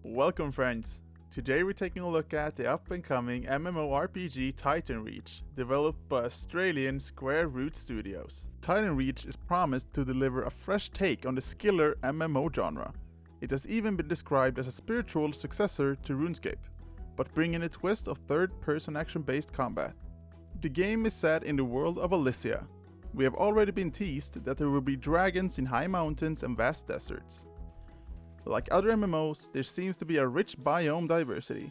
Welcome friends! Today we're taking a look at the up-and-coming MMORPG TitanReach, developed by Australian Square Root Studios. TitanReach is promised to deliver a fresh take on the skiller MMO genre. It has even been described as a spiritual successor to Runescape, but bringing a twist of third-person action-based combat. The game is set in the world of Elysia. We have already been teased that there will be dragons in high mountains and vast deserts. Like other MMOs, there seems to be a rich biome diversity.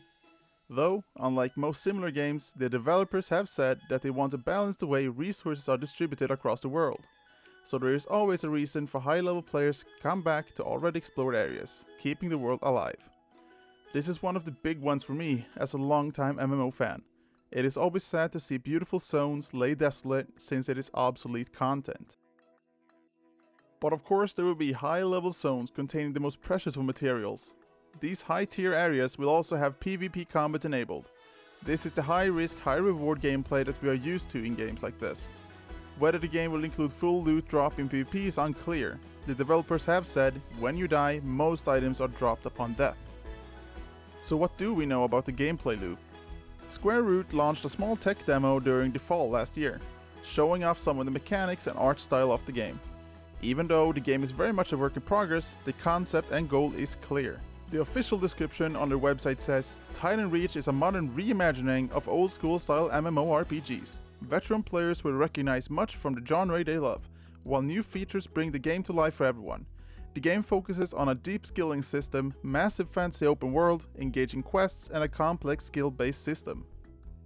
Though, unlike most similar games, the developers have said that they want to balance the way resources are distributed across the world. So there is always a reason for high-level players to come back to already explored areas, keeping the world alive. This is one of the big ones for me as a long-time MMO fan. It is always sad to see beautiful zones lay desolate since it is obsolete content. But of course there will be high-level zones containing the most precious of materials. These high-tier areas will also have PvP combat enabled. This is the high-risk, high-reward gameplay that we are used to in games like this. Whether the game will include full loot drop in PvP is unclear. The developers have said, when you die, most items are dropped upon death. So what do we know about the gameplay loop? Square Root launched a small tech demo during the fall last year, showing off some of the mechanics and art style of the game. Even though the game is very much a work in progress, the concept and goal is clear. The official description on their website says, TitanReach is a modern reimagining of old school style MMORPGs. Veteran players will recognize much from the genre they love, while new features bring the game to life for everyone. The game focuses on a deep skilling system, massive fantasy open world, engaging quests, and a complex skill-based system.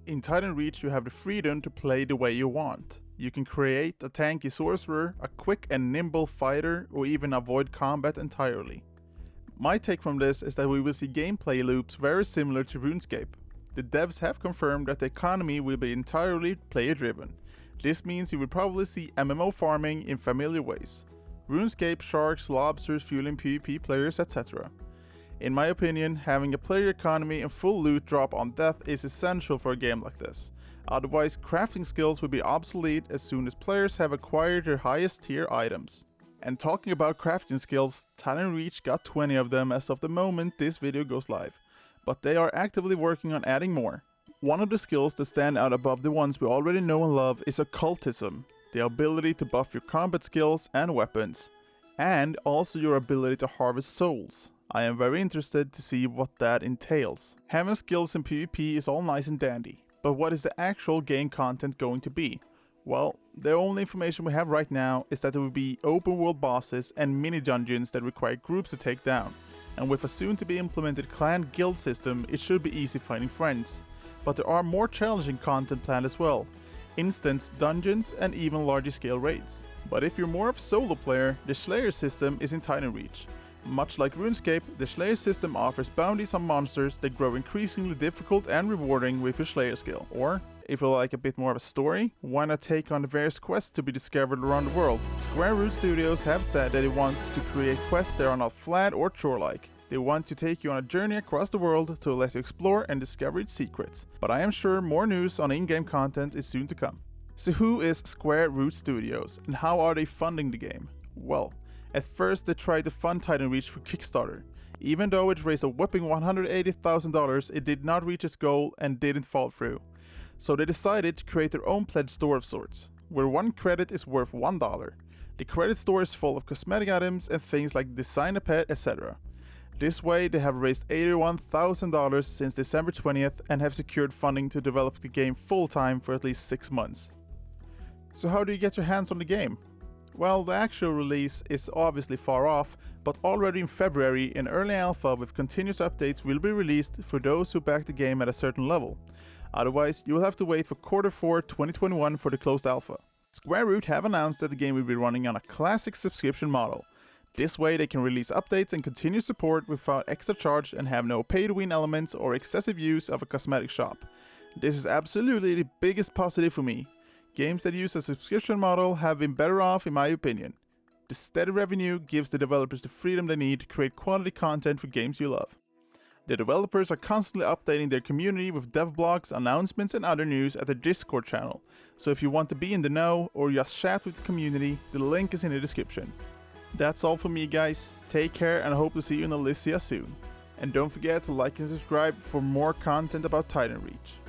In TitanReach you have the freedom to play the way you want. You can create a tanky sorcerer, a quick and nimble fighter, or even avoid combat entirely. My take from this is that we will see gameplay loops very similar to Runescape. The devs have confirmed that the economy will be entirely player driven. This means you will probably see MMO farming in familiar ways. RuneScape, sharks, lobsters fueling PvP players, etc. In my opinion, having a player economy and full loot drop on death is essential for a game like this. Otherwise, crafting skills will be obsolete as soon as players have acquired their highest tier items. And talking about crafting skills, TitanReach got 20 of them as of the moment this video goes live, but they are actively working on adding more. One of the skills that stand out above the ones we already know and love is occultism, the ability to buff your combat skills and weapons, and also your ability to harvest souls. I am very interested to see what that entails. Having skills in PvP is all nice and dandy. But what is the actual game content going to be? Well, the only information we have right now is that there will be open world bosses and mini dungeons that require groups to take down. And with a soon to be implemented clan guild system, it should be easy finding friends. But there are more challenging content planned as well. Instance dungeons and even larger scale raids. But if you're more of a solo player, the Slayer system is in TitanReach. Much like RuneScape, the Slayer system offers bounties on monsters that grow increasingly difficult and rewarding with your Slayer skill. Or, if you like a bit more of a story, why not take on the various quests to be discovered around the world? Square Root Studios have said that they want to create quests that are not flat or chore-like. They want to take you on a journey across the world to let you explore and discover its secrets. But I am sure more news on in-game content is soon to come. So who is Square Root Studios and how are they funding the game? Well, at first they tried to fund TitanReach for Kickstarter. Even though it raised a whopping $180,000, it did not reach its goal and didn't fall through. So they decided to create their own pledge store of sorts, where one credit is worth $1. The credit store is full of cosmetic items and things like design a pet, etc. This way they have raised $81,000 since December 20th and have secured funding to develop the game full-time for at least 6 months. So how do you get your hands on the game? Well, the actual release is obviously far off, but already in February an early alpha with continuous updates will be released for those who back the game at a certain level. Otherwise, you will have to wait for Q4 2021 for the closed alpha. Square Root have announced that the game will be running on a classic subscription model. This way they can release updates and continue support without extra charge and have no pay-to-win elements or excessive use of a cosmetic shop. This is absolutely the biggest positive for me. Games that use a subscription model have been better off in my opinion. The steady revenue gives the developers the freedom they need to create quality content for games you love. The developers are constantly updating their community with dev blogs, announcements and other news at their Discord channel, so if you want to be in the know or just chat with the community, the link is in the description. That's all for me guys, take care and I hope to see you in Elysia soon. And don't forget to like and subscribe for more content about TitanReach.